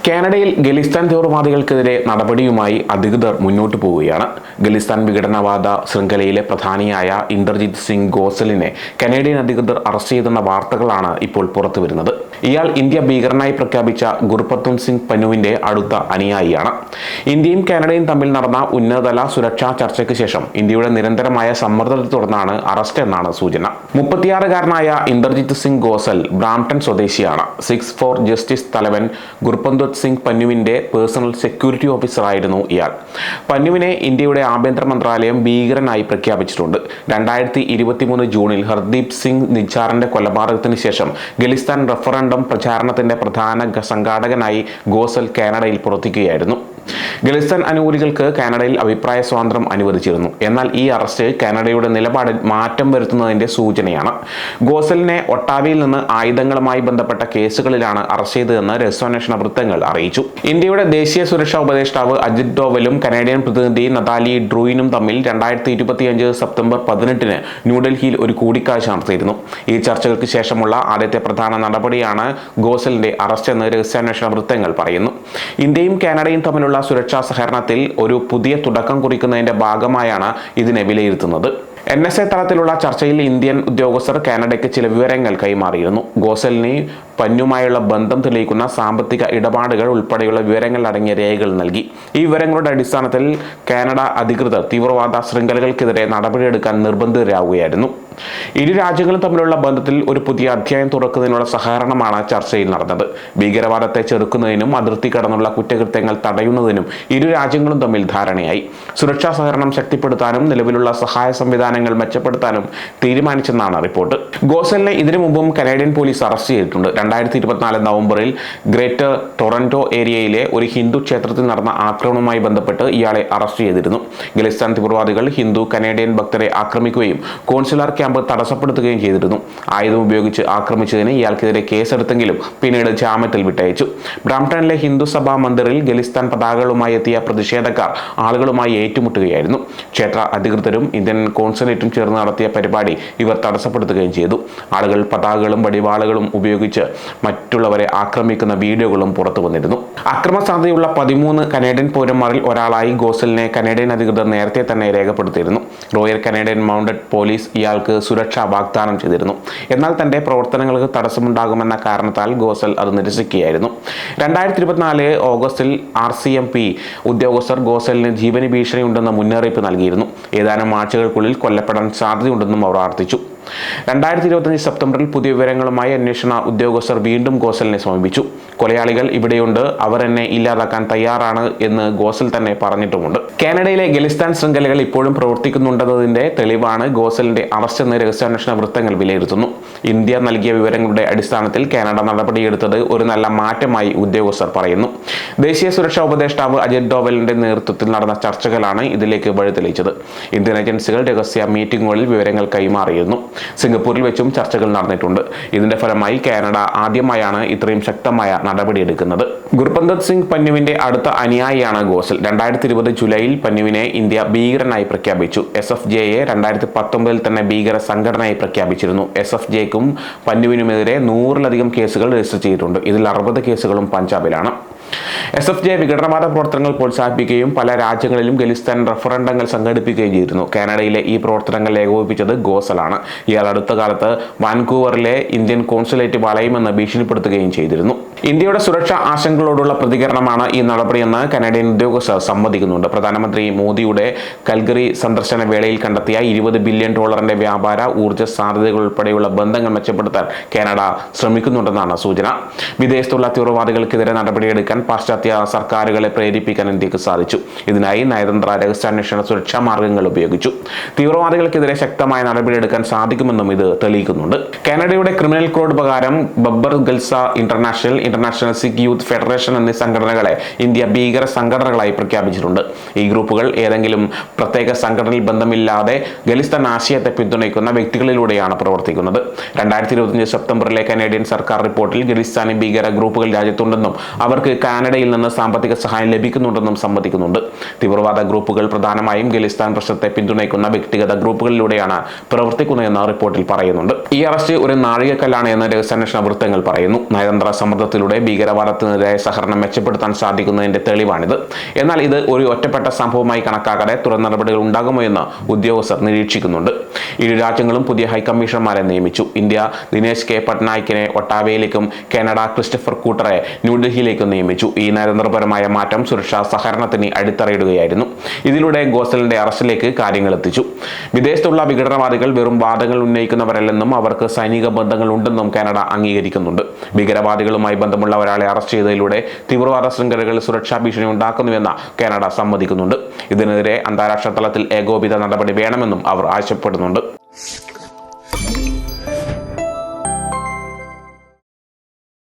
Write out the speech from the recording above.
കാനഡയിൽ ഖലിസ്ഥാൻ തീവ്രവാദികൾക്കെതിരെ നടപടിയുമായി അധികൃതർ മുന്നോട്ടു പോവുകയാണ്. ഖലിസ്ഥാൻ വിഘടനവാദ ശൃംഖലയിലെ പ്രധാനിയായ ഇന്ദർജിത് സിംഗ് ഗോസലിനെ കനേഡിയൻ അധികൃതർ അറസ്റ്റ് ചെയ്തെന്ന വാർത്തകളാണ് ഇപ്പോൾ പുറത്തുവരുന്നത്. ഇയാൾ ഇന്ത്യ ഭീകരനായി പ്രഖ്യാപിച്ച ഗുർപത്വന്ത് സിംഗ് പന്നുവിന്റെ അടുത്ത അനുയായിയാണ്. ഇന്ത്യയും കാനഡയും തമ്മിൽ നടന്ന ഉന്നതതല സുരക്ഷാ ചർച്ചയ്ക്ക് ശേഷം ഇന്ത്യയുടെ നിരന്തരമായ സമ്മർദ്ദത്തെ തുടർന്നാണ് അറസ്റ്റ് എന്നാണ് സൂചന. 36-കാരനായ ഇന്ദർജിത് സിംഗ് ഗോസൽ ബ്രാംപ്ടൺ സ്വദേശിയാണ്. 6 ഫോർ ജസ്റ്റിസ് തലവൻ ഗുർപത്വന്ത് സിംഗ് പന്നുവിന്റെ പേഴ്സണൽ സെക്യൂരിറ്റി ഓഫീസറായിരുന്നു ഇയാൾ. പന്നുവിനെ ഇന്ത്യയുടെ ആഭ്യന്തര മന്ത്രാലയം ഭീകരനായി പ്രഖ്യാപിച്ചിട്ടുണ്ട്. 2023 ജൂണിൽ ഹർദീപ് സിംഗ് നിജാറിന്റെ കൊലപാതകത്തിന് ശേഷം ഖലിസ്ഥാൻ റഫറൻഡം പ്രചാരണത്തിന്റെ പ്രധാന സംഘാടകനായി ഗോസൽ കാനഡയിൽ പ്രവർത്തിക്കുകയായിരുന്നു. ഖലിസ്ഥാൻ അനുകൂലികൾക്ക് കാനഡയിൽ അഭിപ്രായ സ്വാതന്ത്ര്യം അനുവദിച്ചിരുന്നു. എന്നാൽ ഈ അറസ്റ്റ് കാനഡയുടെ നിലപാടിൽ മാറ്റം വരുത്തുന്നതിന്റെ സൂചനയാണ്. ഗോസലിനെ ഒട്ടാവയിൽ നിന്ന് ആയുധങ്ങളുമായി ബന്ധപ്പെട്ട കേസുകളിലാണ് അറസ്റ്റ് ചെയ്തതെന്ന് രഹസ്യാന്വേഷണ വൃത്തങ്ങൾ അറിയിച്ചു. ഇന്ത്യയുടെ ദേശീയ സുരക്ഷാ ഉപദേഷ്ടാവ് അജിത് ഡോവലും കനേഡിയൻ പ്രതിനിധി നതാലി ഡ്രൂയിനും തമ്മിൽ 2025 സെപ്റ്റംബർ 18 ന്യൂഡൽഹിയിൽ ഒരു കൂടിക്കാഴ്ച നടത്തിയിരുന്നു. ഈ ചർച്ചകൾക്ക് ശേഷമുള്ള ആദ്യത്തെ പ്രധാന നടപടിയാണ് ഗോസലിന്റെ അറസ്റ്റ് എന്ന് രഹസ്യാന്വേഷണ വൃത്തങ്ങൾ പറയുന്നു. ഇന്ത്യയും കാനഡയും തമ്മിലുള്ള സുരക്ഷാ സഹകരണത്തിൽ ഒരു പുതിയ തുടക്കം കുറിക്കുന്നതിന്റെ ഭാഗമായാണ് ഇതിനെ വിലയിരുത്തുന്നത്. NSA തലത്തിലുള്ള ചർച്ചയിൽ ഇന്ത്യൻ ഉദ്യോഗസ്ഥർ കാനഡയ്ക്ക് ചില വിവരങ്ങൾ കൈമാറിയിരുന്നു. ഗോസലിന് പന്നുമായുള്ള ബന്ധം തെളിയിക്കുന്ന സാമ്പത്തിക ഇടപാടുകൾ ഉൾപ്പെടെയുള്ള വിവരങ്ങൾ അടങ്ങിയ രേഖകൾ നൽകി. ഈ വിവരങ്ങളുടെ അടിസ്ഥാനത്തിൽ കാനഡ അധികൃതർ തീവ്രവാദ ശൃംഖലകൾക്കെതിരെ നടപടിയെടുക്കാൻ നിർബന്ധിതരാകുകയായിരുന്നു. ഇരു രാജ്യങ്ങളും തമ്മിലുള്ള ബന്ധത്തിൽ ഒരു പുതിയ അധ്യായം തുറക്കുന്നതിനുള്ള സഹകരണമാണ് ചർച്ചയിൽ നടന്നത്. ഭീകരവാദത്തെ ചെറുക്കുന്നതിനും അതിർത്തി കടന്നുള്ള കുറ്റകൃത്യങ്ങൾ തടയുന്നതിനും ഇരു രാജ്യങ്ങളും തമ്മിൽ ധാരണയായി. സുരക്ഷാ സഹകരണം ശക്തിപ്പെടുത്താനും നിലവിലുള്ള സഹായ സംവിധാനങ്ങൾ മെച്ചപ്പെടുത്താനും തീരുമാനിച്ചെന്നാണ് റിപ്പോർട്ട്. ഗോസലിനെ ഇതിനു മുമ്പും കനേഡിയൻ പോലീസ് അറസ്റ്റ് ചെയ്തിട്ടുണ്ട്. 2024 നവംബറിൽ ഗ്രേറ്റർ ടൊറന്റോ ഏരിയയിലെ ഒരു ഹിന്ദു ക്ഷേത്രത്തിൽ നടന്ന ആക്രമണവുമായി ബന്ധപ്പെട്ട് ഇയാളെ അറസ്റ്റ് ചെയ്തിരുന്നു. ഖലിസ്ഥാൻ തീവ്രവാദികൾ ഹിന്ദു കനേഡിയൻ ഭക്തരെ ആക്രമിക്കുകയും കോൺസുലാർ ക്യാമ്പ് തടസ്സപ്പെടുത്തുകയും ചെയ്തിരുന്നു. ആയുധം ഉപയോഗിച്ച് ആക്രമിച്ചതിന് ഇയാൾക്കെതിരെ കേസെടുത്തെങ്കിലും പിന്നീട് ജാമ്യത്തിൽ വിട്ടയച്ചു. ബ്രാംപ്ടണിലെ ഹിന്ദു സഭാ മന്ദിറിൽ ഖലിസ്ഥാൻ പതാകകളുമായി എത്തിയ പ്രതിഷേധക്കാർ ആളുകളുമായി ഏറ്റുമുട്ടുകയായിരുന്നു. ക്ഷേത്ര അധികൃതരും ഇന്ത്യൻ കോൺസുലേറ്റും ചേർന്ന് നടത്തിയ പരിപാടി ഇവർ തടസ്സപ്പെടുത്തുകയും ചെയ്തു. ആളുകൾ പതാകകളും വടിവാളുകളും ഉപയോഗിച്ച് മറ്റുള്ളവരെ ആക്രമിക്കുന്ന വീഡിയോകളും പുറത്തു വന്നിരുന്നു. അക്രമ സാധ്യതയുള്ള 13 കനേഡിയൻ പൗരന്മാരിൽ ഒരാളായി ഗോസലിനെ കനേഡിയൻ അധികൃതർ നേരത്തെ തന്നെ രേഖപ്പെടുത്തിയിരുന്നു. റോയൽ കനേഡിയൻ മൗണ്ടഡ് പോലീസ് ഇയാൾക്ക് സുരക്ഷ വാഗ്ദാനം ചെയ്തിരുന്നു. എന്നാൽ തന്റെ പ്രവർത്തനങ്ങൾക്ക് തടസ്സമുണ്ടാകുമെന്ന കാരണത്താൽ ഗോസൽ അത് നിരസിക്കുകയായിരുന്നു. 2024 ഓഗസ്റ്റിൽ RCMP ഉദ്യോഗസ്ഥർ ഗോസലിന് ജീവന് ഭീഷണിയുണ്ടെന്ന് മുന്നറിയിപ്പ് നൽകിയിരുന്നു. ഏതാനും ആഴ്ചകൾക്കുള്ളിൽ കൊല്ലപ്പെടാൻ സാധ്യതയുണ്ടെന്നും അവർ ആവർത്തിച്ചു. 2025 സെപ്റ്റംബറിൽ പുതിയ വിവരങ്ങളുമായി അന്വേഷണ ഉദ്യോഗസ്ഥർ വീണ്ടും ഗോസലിനെ സമീപിച്ചു. കൊലയാളികൾ ഇവിടെയുണ്ട്, അവർ എന്നെ ഇല്ലാതാക്കാൻ തയ്യാറാണ് എന്ന് ഗോസൽ തന്നെ പറഞ്ഞിട്ടുമുണ്ട്. കാനഡയിലെ ഖലിസ്ഥാൻ ശൃംഖലകൾ ഇപ്പോഴും പ്രവർത്തിക്കുന്നുണ്ടെന്നതിന്റെ തെളിവാണ് ഗോസലിന്റെ അറസ്റ്റ് എന്ന് രഹസ്യാന്വേഷണ വൃത്തങ്ങൾ വിലയിരുത്തുന്നു. ഇന്ത്യ നൽകിയ വിവരങ്ങളുടെ അടിസ്ഥാനത്തിൽ കാനഡ നടപടിയെടുത്തത് ഒരു നല്ല മാറ്റമായി ഉദ്യോഗസ്ഥർ പറയുന്നു. ദേശീയ സുരക്ഷാ ഉപദേഷ്ടാവ് അജിത് ഡോവലിന്റെ നേതൃത്വത്തിൽ നടന്ന ചർച്ചകളാണ് ഇതിലേക്ക് വഴിതെളിച്ചത്. ഇന്ത്യൻ ഏജൻസികൾ രഹസ്യ മീറ്റിംഗുകളിൽ വിവരങ്ങൾ കൈമാറിയിരുന്നു. സിംഗപ്പൂരിൽ വെച്ചും ചർച്ചകൾ നടന്നിട്ടുണ്ട്. ഇതിന്റെ ഫലമായി കാനഡ ആദ്യമായാണ് ഇത്രയും ശക്തമായ നടപടിയെടുക്കുന്നത്. ഗുർപത്വന്ത് സിംഗ് പന്നുവിന്റെ അടുത്ത അനുയായിയാണ് ഗോസൽ. 2020 ജൂലൈയിൽ പന്നുവിനെ ഇന്ത്യ ഭീകരനായി പ്രഖ്യാപിച്ചു. SFJയെ 2019 തന്നെ ഭീകര സംഘടനയായി പ്രഖ്യാപിച്ചിരുന്നു. SFJക്കും പന്നുവിനുമെതിരെ 100-ലധികം കേസുകൾ രജിസ്റ്റർ ചെയ്തിട്ടുണ്ട്. ഇതിൽ 60 കേസുകളും പഞ്ചാബിലാണ്. SFJ വിഘടനവാദ പ്രവർത്തനങ്ങൾ പ്രോത്സാഹിപ്പിക്കുകയും പല രാജ്യങ്ങളിലും ഖലിസ്ഥാൻ റഫറൻഡങ്ങൾ സംഘടിപ്പിക്കുകയും ചെയ്തിരുന്നു. കാനഡയിലെ ഈ പ്രവർത്തനങ്ങൾ ഏകോപിപ്പിച്ചത് ഗോസലാണ്. ഇയാൾ അടുത്ത കാലത്ത് വാൻകൂവറിലെ ഇന്ത്യൻ കോൺസുലേറ്റ് വളയുമെന്ന് ഭീഷണിപ്പെടുത്തുകയും ചെയ്തിരുന്നു. ഇന്ത്യയുടെ സുരക്ഷാ ആശങ്കകളോടുള്ള പ്രതികരണമാണ് ഈ നടപടിയെന്ന് കനേഡിയൻ ഉദ്യോഗസ്ഥർ സമ്മതിക്കുന്നുണ്ട്. പ്രധാനമന്ത്രി മോദിയുടെ കൽഗറി സന്ദർശന വേളയിൽ കണ്ടെത്തിയ $20 ബില്യൺ വ്യാപാര ഊർജ്ജ സാധ്യതകൾ ഉൾപ്പെടെയുള്ള ബന്ധങ്ങൾ മെച്ചപ്പെടുത്താൻ കാനഡ ശ്രമിക്കുന്നുണ്ടെന്നാണ് സൂചന. വിദേശത്തുള്ള തീവ്രവാദികൾക്കെതിരെ നടപടിയെടുക്കാൻ പാശ്ചാത്യ സർക്കാരുകളെ പ്രേരിപ്പിക്കാൻ ഇന്ത്യക്ക് സാധിച്ചു. ഇതിനായി നയതന്ത്ര രഹസ്യാന്വേഷണ സുരക്ഷാ മാർഗങ്ങൾ ഉപയോഗിച്ചു. തീവ്രവാദികൾക്കെതിരെ ശക്തമായ നടപടിയെടുക്കാൻ സാധിക്കുമെന്നും ഇത് തെളിയിക്കുന്നുണ്ട്. കാനഡയുടെ ക്രിമിനൽ കോഡ് പ്രകാരം Babbar Khalsa international Sikh youth federation എന്നീ സംഘടനകളെ ഇന്ത്യ ഭീകര സംഘടനകളായി പ്രഖ്യാപിച്ചിട്ടുണ്ട്. ഈ ഗ്രൂപ്പുകൾ ഏതെങ്കിലും പ്രത്യേക സംഘടനയിൽ ബന്ധമില്ലാതെ ഖലിസ്ഥാൻ ആശയത്തെ പിന്തുണയ്ക്കുന്ന വ്യക്തികളിലൂടെയാണ് പ്രവർത്തിക്കുന്നത്. 2025 സെപ്റ്റംബറിലെ കനേഡിയൻ സർക്കാർ റിപ്പോർട്ടിൽ ഖലിസ്ഥാനി ഭീകര ഗ്രൂപ്പുകൾ രാജ്യത്തുണ്ടെന്നും അവർക്ക് കാനഡയിൽ നിന്ന് സാമ്പത്തിക സഹായം ലഭിക്കുന്നുണ്ടെന്നും സമ്മതിക്കുന്നുണ്ട്. തീവ്രവാദ ഗ്രൂപ്പുകൾ പ്രധാനമായും ഖലിസ്ഥാൻ പ്രശ്നത്തെ പിന്തുണയ്ക്കുന്ന വ്യക്തിഗത ഗ്രൂപ്പുകളിലൂടെയാണ് പ്രവർത്തിക്കുന്നതെന്ന് റിപ്പോർട്ടിൽ പറയുന്നുണ്ട്. ഈ അറസ്റ്റ് ഒരു നാഴികക്കല്ലാണ് എന്ന് രഹസ്യാന്വേഷണ വൃത്തങ്ങൾ പറയുന്നു. നയതന്ത്ര സമ്മർദ്ദത്തിലൂടെ ഭീകരവാദത്തിനെതിരായ സഹകരണം മെച്ചപ്പെടുത്താൻ സാധിക്കുന്നതിന്റെ തെളിവാണിത്. എന്നാൽ ഇത് ഒരു ഒറ്റപ്പെട്ട സംഭവമായി കണക്കാക്കാതെ തുടർ നടപടികൾ ഉണ്ടാകുമോ എന്ന് ഉദ്യോഗസ്ഥർ നിരീക്ഷിക്കുന്നുണ്ട്. ഇരു രാജ്യങ്ങളും പുതിയ ഹൈക്കമ്മീഷണർമാരെ നിയമിച്ചു. ഇന്ത്യ ദിനേശ് കെ പട്നായിക്കിനെ ഒട്ടാവയിലേക്കും കാനഡ ക്രിസ്റ്റഫർ കൂട്ടറെ ന്യൂഡൽഹിയിലേക്കും നിയമിച്ചു. ഈ നയതന്ത്രപരമായ മാറ്റം സുരക്ഷാ സഹകരണത്തിന് അടിത്തറയിടുകയായിരുന്നു. ഇതിലൂടെ ഗോസലിന്റെ അറസ്റ്റിലേക്ക് കാര്യങ്ങൾ എത്തിച്ചു. വിദേശത്തുള്ള വിഘടനവാദികൾ വെറും വാദങ്ങൾ ഉന്നയിക്കുന്നവരല്ലെന്നും അവർക്ക് സൈനിക ബന്ധങ്ങൾ ഉണ്ടെന്നും കാനഡ അംഗീകരിക്കുന്നുണ്ട്. ഭീകരവാദികളുമായി ബന്ധമുള്ള ഒരാളെ അറസ്റ്റ് ചെയ്തതിലൂടെ തീവ്രവാദ ശൃംഖലകളിൽ സുരക്ഷാ ഭീഷണി ഉണ്ടാക്കുന്നുവെന്ന് കാനഡ സമ്മതിക്കുന്നുണ്ട്. ഇതിനെതിരെ അന്താരാഷ്ട്ര തലത്തിൽ ഏകോപിത നടപടി വേണമെന്നും അവർ ആവശ്യപ്പെടുന്നുണ്ട്.